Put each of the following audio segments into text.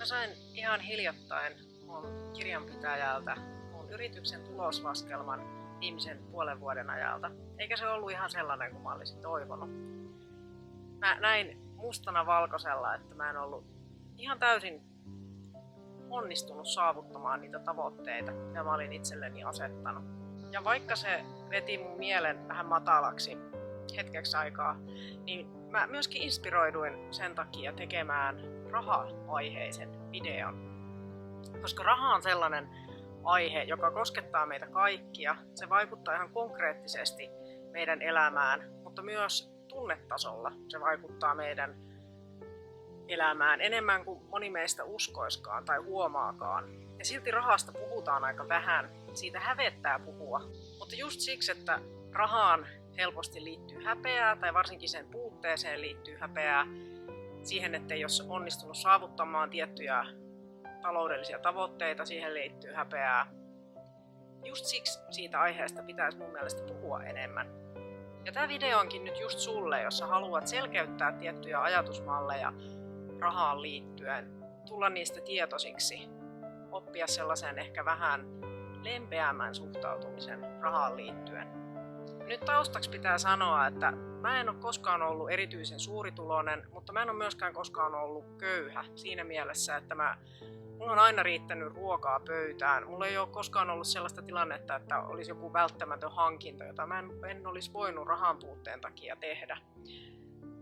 Mä sain ihan hiljattain mun kirjanpitäjältä mun yrityksen tuloslaskelman viimeisen puolen vuoden ajalta. Eikä se ollut ihan sellainen kuin mä olisin toivonut. Mä näin mustana valkoisella, että mä en ollut ihan täysin onnistunut saavuttamaan niitä tavoitteita, mitä mä olin itselleni asettanut. Ja vaikka se veti mun mielen vähän matalaksi hetkeksi aikaa, niin mä myöskin inspiroiduin sen takia tekemään raha-aiheisen videon. Koska raha on sellainen aihe, joka koskettaa meitä kaikkia. Se vaikuttaa ihan konkreettisesti meidän elämään, mutta myös tunnetasolla se vaikuttaa meidän elämään enemmän kuin moni meistä uskoiskaan tai huomaakaan. Ja silti rahasta puhutaan aika vähän. Siitä hävettää puhua. Mutta just siksi, että rahaan helposti liittyy häpeää, tai varsinkin sen puutteeseen liittyy häpeää, siihen, ettei ole onnistunut saavuttamaan tiettyjä taloudellisia tavoitteita, siihen liittyy häpeää. Just siksi siitä aiheesta pitäisi mun mielestä puhua enemmän. Ja tämä video onkin nyt just sulle, jos sä haluat selkeyttää tiettyjä ajatusmalleja rahaan liittyen, tulla niistä tietoisiksi, oppia sellaisen ehkä vähän lempeämmän suhtautumisen rahaan liittyen. Nyt taustaksi pitää sanoa, että mä en ole koskaan ollut erityisen suurituloinen, mutta mä en ole myöskään koskaan ollut köyhä siinä mielessä, että mulla on aina riittänyt ruokaa pöytään. Mulla ei ole koskaan ollut sellaista tilannetta, että olisi joku välttämätön hankinta, jota mä en olisi voinut rahan puutteen takia tehdä.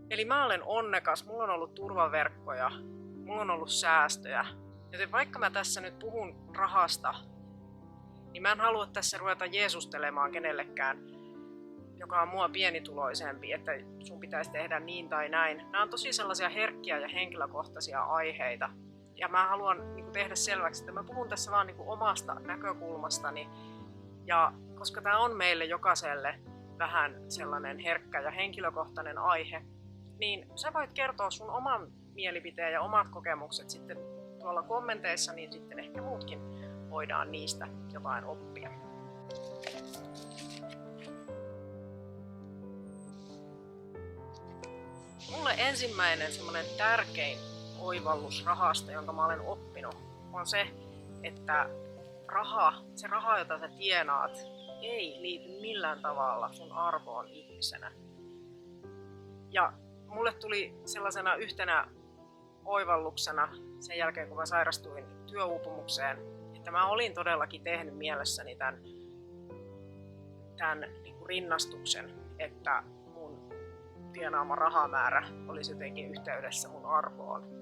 Eli mä olen onnekas, mulla on ollut turvaverkkoja, mulla on ollut säästöjä. Joten vaikka mä tässä nyt puhun rahasta, niin mä en halua tässä ruveta jeesustelemaan kenellekään, joka on mua pienituloisempi, että sun pitäisi tehdä niin tai näin. Nämä on tosi sellaisia herkkiä ja henkilökohtaisia aiheita. Ja mä haluan tehdä selväksi, että mä puhun tässä vaan omasta näkökulmastani. Ja koska tämä on meille jokaiselle vähän sellainen herkkä ja henkilökohtainen aihe, niin sä voit kertoa sun oman mielipiteen ja omat kokemukset sitten tuolla kommenteissa, niin sitten ehkä muutkin voidaan niistä jotain oppia. Mulle ensimmäinen semmoinen tärkein oivallus rahasta, jonka mä olen oppinut, on se, että se raha, jota sä tienaat, ei liity millään tavalla sun arvoon ihmisenä. Ja mulle tuli sellaisena yhtenä oivalluksena sen jälkeen, kun mä sairastuin työuupumukseen, että mä olin todellakin tehnyt mielessäni tämän rinnastuksen, että mun tienaama rahamäärä olisi jotenkin yhteydessä mun arvoon.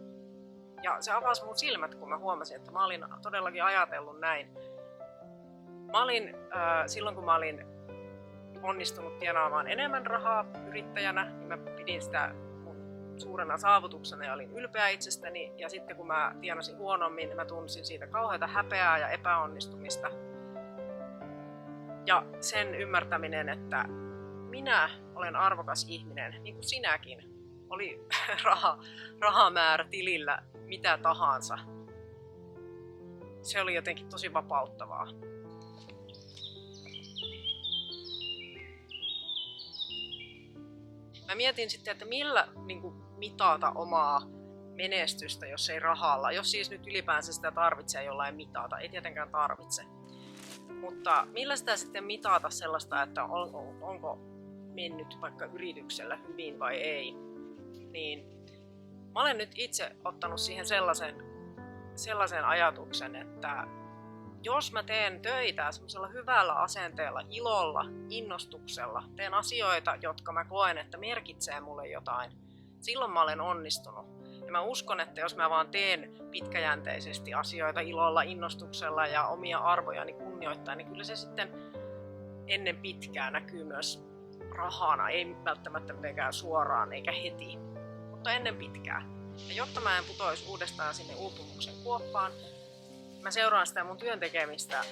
Ja se avasi mun silmät, kun mä huomasin, että mä olin todellakin ajatellut näin. Silloin kun mä olin onnistunut tienaamaan enemmän rahaa yrittäjänä, niin mä pidin sitä mun suurena saavutuksena ja olin ylpeä itsestäni. Ja sitten kun mä tienasin huonommin, niin mä tunsin siitä kauheata häpeää ja epäonnistumista. Ja sen ymmärtäminen, että minä olen arvokas ihminen, niin kuin sinäkin, oli rahamäärä tilillä mitä tahansa. Se oli jotenkin tosi vapauttavaa. Mä mietin sitten, että millä mitata omaa menestystä, jos ei rahalla. Jos siis nyt ylipäänsä sitä tarvitsee jollain mitata, ei tietenkään tarvitse. Mutta millä sitä sitten mitata sellaista, että onko mennyt vaikka yrityksellä hyvin vai ei, niin mä olen nyt itse ottanut siihen sellaisen ajatuksen, että jos mä teen töitä semmoisella hyvällä asenteella, ilolla, innostuksella, teen asioita, jotka mä koen, että merkitsee mulle jotain, silloin mä olen onnistunut. Ja mä uskon, että jos mä vaan teen pitkäjänteisesti asioita ilolla, innostuksella ja omia arvojani kunnioittain, niin kyllä se sitten ennen pitkää näkyy myös rahana, ei välttämättä mitenkään suoraan eikä heti, mutta ennen pitkää. Ja jotta mä en putoisi uudestaan sinne uupumuksen kuoppaan, mä seuraan sitä mun työn tekemistä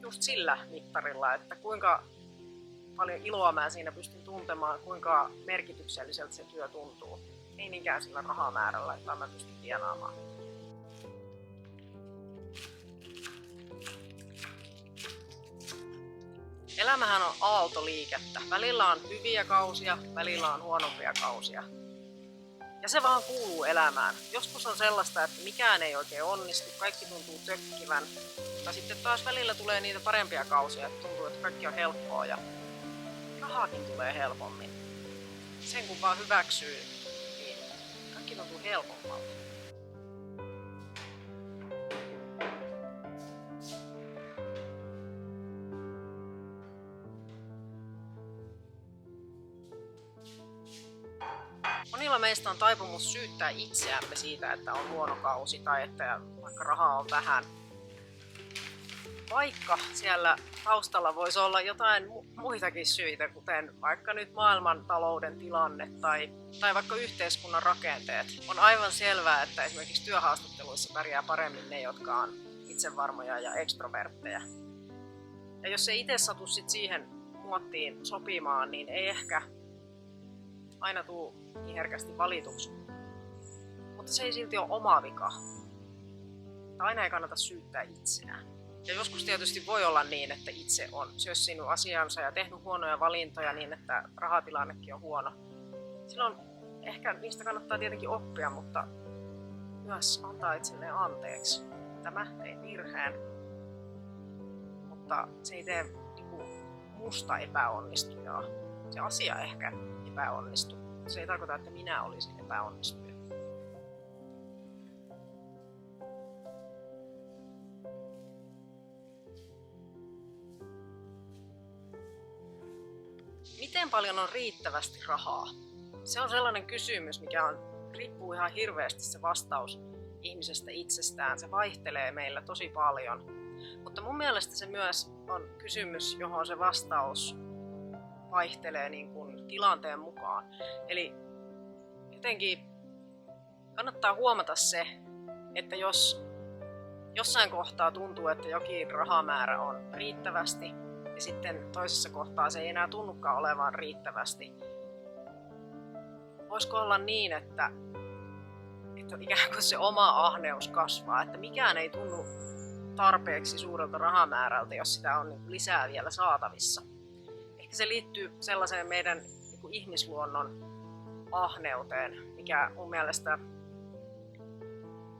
just sillä mittarilla, että kuinka paljon iloa mä siinä pystyn tuntemaan, kuinka merkitykselliseltä se työ tuntuu. Ei niinkään sillä rahamäärällä, että mä pystyn tienaamaan. Elämähän on aaltoliikettä. Välillä on hyviä kausia, välillä on huonompia kausia. Ja se vaan kuuluu elämään. Joskus on sellaista, että mikään ei oikein onnistu, kaikki tuntuu tökkivän. Mutta sitten taas välillä tulee niitä parempia kausia, että tuntuu, että kaikki on helppoa ja rahaakin tulee helpommin. Sen kun vaan hyväksyy, niin kaikki tuntuu helpommalta. Monilla meistä on taipumus syyttää itseämme siitä, että on huono kausi tai että vaikka rahaa on vähän. Vaikka siellä taustalla voisi olla jotain muitakin syitä, kuten vaikka nyt maailman talouden tilanne tai vaikka yhteiskunnan rakenteet. On aivan selvää, että esimerkiksi työhaastatteluissa pärjää paremmin ne, jotka on itsevarmoja ja ekstrovertteja. Ja jos ei itse satu sit siihen muottiin sopimaan, niin ei ehkä aina tule niin herkästi valituksi. Mutta se ei silti ole oma vika. Aina ei kannata syyttää itseään. Ja joskus tietysti voi olla niin, että itse on sössinyt asiansa ja tehnyt huonoja valintoja niin, että rahatilannekin on huono. Silloin ehkä niistä kannattaa tietenkin oppia, mutta myös antaa itselleen anteeksi. Tämä tein virheen, mutta se ei tee musta epäonnistujaa. Se asia ehkä epäonnistuu. Se ei tarkoita, että minä olisin epäonnistuja. Miten paljon on riittävästi rahaa? Se on sellainen kysymys, mikä riippuu ihan hirveästi se vastaus ihmisestä itsestään. Se vaihtelee meillä tosi paljon. Mutta mun mielestä se myös on kysymys, johon se vastaus vaihtelee niin kuin tilanteen mukaan. Eli jotenkin kannattaa huomata se, että jos jossain kohtaa tuntuu, että jokin rahamäärä on riittävästi ja sitten toisessa kohtaa se ei enää tunnukaan olevan riittävästi. Voisiko olla niin, että ikään kuin se oma ahneus kasvaa, että mikään ei tunnu tarpeeksi suurelta rahamäärältä, jos sitä on lisää vielä saatavissa. Ehkä se liittyy sellaiseen meidän ihmisluonnon ahneuteen, mikä mun mielestä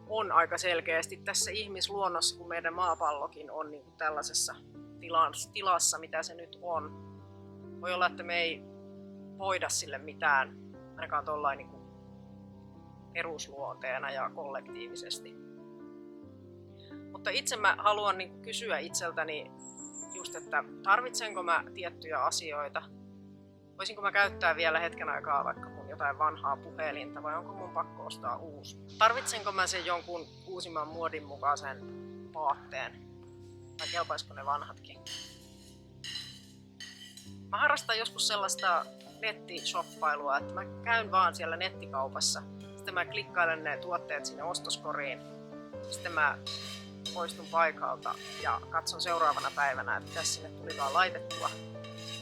on aika selkeästi tässä ihmisluonnossa, kun meidän maapallokin on niin kuin tällaisessa tilassa, mitä se nyt on. Voi olla, että me ei voida sille mitään, ainakaan tuollain niin kuin perusluonteena ja kollektiivisesti. Mutta itse mä haluan niin kuin kysyä itseltäni just, että tarvitsenko mä tiettyjä asioita? Voisinko mä käyttää vielä hetken aikaa vaikka mun jotain vanhaa puhelinta vai onko mun pakko ostaa uusi? Tarvitsenko mä sen jonkun uusimman muodin mukaisen vaatteen? Vai kelpaisiko ne vanhatkin? Mä harrastan joskus sellaista nettishoppailua, että mä käyn vaan siellä nettikaupassa. Sitten mä klikkailen ne tuotteet sinne ostoskoriin. Sitten mä poistun paikalta ja katson seuraavana päivänä, että mitä sinne tulikaan laitettua.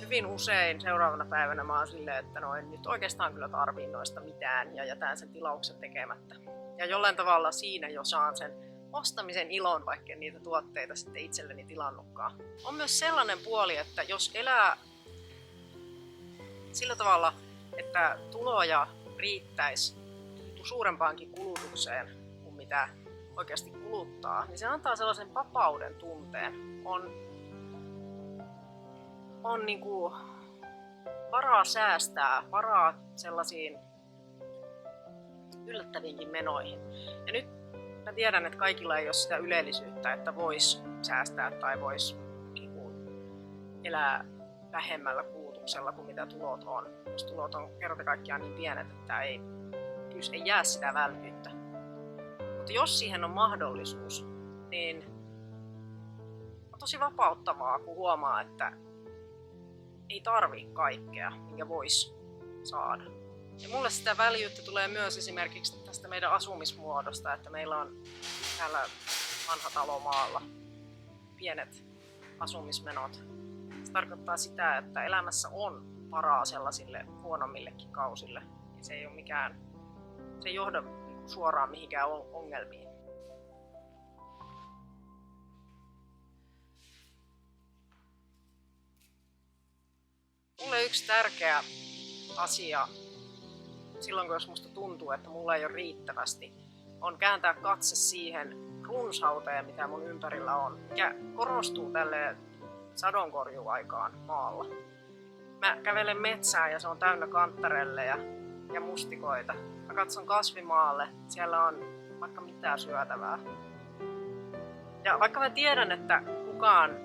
Hyvin usein seuraavana päivänä mä oon silleen, että no en nyt oikeastaan kyllä tarvii noista mitään ja jätän sen tilauksen tekemättä. Ja jollain tavalla siinä jo saan sen ostamisen ilon, vaikka niitä tuotteita sitten itselleni tilannutkaan. On myös sellainen puoli, että jos elää sillä tavalla, että tuloja riittäisi suurempaankin kulutukseen kuin mitä oikeasti kuluttaa, niin se antaa sellaisen vapauden tunteen. On niin kuin varaa säästää, varaa sellaisiin yllättäviinkin menoihin. Ja nyt mä tiedän, että kaikilla ei ole sitä ylellisyyttä, että vois säästää tai vois niin kuin elää vähemmällä kulutuksella kuin mitä tulot on. Jos tulot on kerta kaikkiaan niin pienet, että ei jää sitä välvyyttä. Mutta jos siihen on mahdollisuus, niin on tosi vapauttavaa, kun huomaa, että ei tarvii kaikkea, minkä voisi saada. Ja mulle sitä väljyyttä tulee myös esimerkiksi tästä meidän asumismuodosta, että meillä on täällä vanha talo maalla pienet asumismenot. Se tarkoittaa sitä, että elämässä on varaa sellaisille huonommillekin kausille. Ja se ei johda suoraan mihinkään ongelmiin. Mulle yksi tärkeä asia silloin kun jos musta tuntuu, että mulla ei ole riittävästi, on kääntää katse siihen runsauteen, mitä mun ympärillä on, mikä korostuu tälle sadonkorjuaikaan maalla. Mä kävelen metsään ja se on täynnä kantarelleja ja mustikoita. Mä katson kasvimaalle, siellä on vaikka mitään syötävää. Ja vaikka mä tiedän, että kukaan,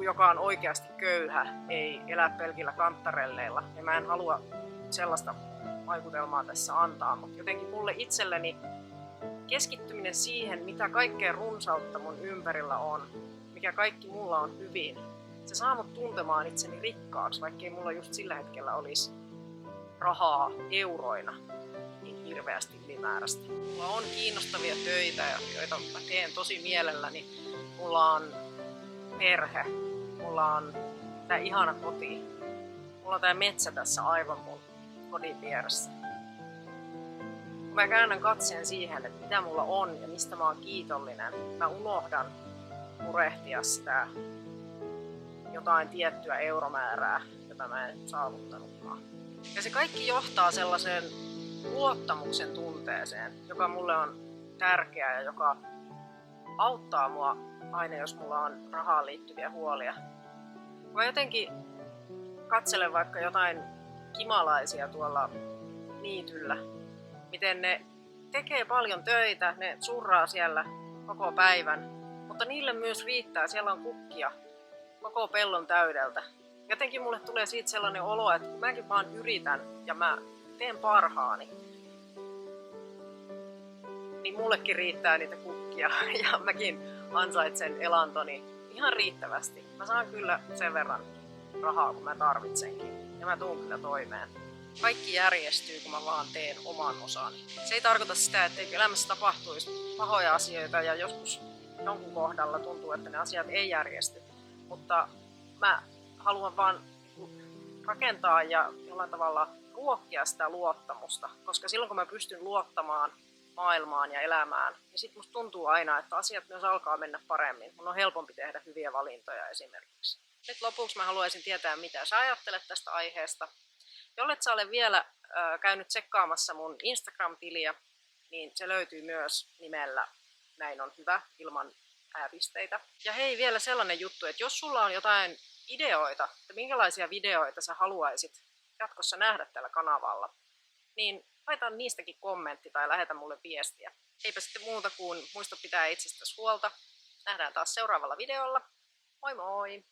joka on oikeasti köyhä, ei elä pelkillä kantarelleilla, ja mä en halua sellaista vaikutelmaa tässä antaa, mutta jotenkin mulle itselleni keskittyminen siihen, mitä kaikkea runsautta mun ympärillä on, mikä kaikki mulla on hyvin, se saa mut tuntemaan itseni rikkaaksi, vaikkei mulla just sillä hetkellä olisi rahaa euroina niin hirveästi ylimääräistä. Mulla on kiinnostavia töitä, joita mä teen tosi mielelläni. Mulla on perhe, mulla on tää ihana koti, mulla on tää metsä tässä aivan mun kodin vieressä. Kun mä käännän katseen siihen, että mitä mulla on ja mistä mä oon kiitollinen, mä unohdan murehtia sitä jotain tiettyä euromäärää, jota mä en saavuttanutkaan. Ja se kaikki johtaa sellaiseen luottamuksen tunteeseen, joka mulle on tärkeä ja joka auttaa mua aina, jos mulla on rahaan liittyviä huolia. Mä jotenkin katselen vaikka jotain kimalaisia tuolla niityllä, miten ne tekee paljon töitä, ne surraa siellä koko päivän, mutta niille myös riittää, siellä on kukkia koko pellon täydeltä. Jotenkin mulle tulee siitä sellainen olo, että kun mäkin vaan yritän ja mä teen parhaani, niin mullekin riittää niitä kukkia ja mäkin ansaitsen elantoni ihan riittävästi. Mä saan kyllä sen verran rahaa, kun mä tarvitsenkin, ja mä tuun kyllä toimeen. Kaikki järjestyy, kun mä vaan teen oman osani. Se ei tarkoita sitä, että elämässä tapahtuisi pahoja asioita ja joskus jonkun kohdalla tuntuu, että ne asiat ei järjesty. Mutta mä haluan vaan rakentaa ja jollain tavalla ruokkia sitä luottamusta, koska silloin kun mä pystyn luottamaan maailmaan ja elämään, niin sit musta tuntuu aina, että asiat myös alkaa mennä paremmin. Mun on helpompi tehdä hyviä valintoja esimerkiksi. Nyt lopuksi mä haluaisin tietää, mitä sä ajattelet tästä aiheesta. Jollet sä ole vielä käynyt tsekkaamassa mun Instagram-tiliä, niin se löytyy myös nimellä Näin on hyvä, ilman ääpisteitä. Ja hei, vielä sellainen juttu, että jos sulla on jotain ideoita, että minkälaisia videoita sä haluaisit jatkossa nähdä tällä kanavalla, niin laita niistäkin kommentti tai lähetä mulle viestiä. Eipä sitten muuta kuin muista pitää itsestäsi huolta. Nähdään taas seuraavalla videolla. Moi moi!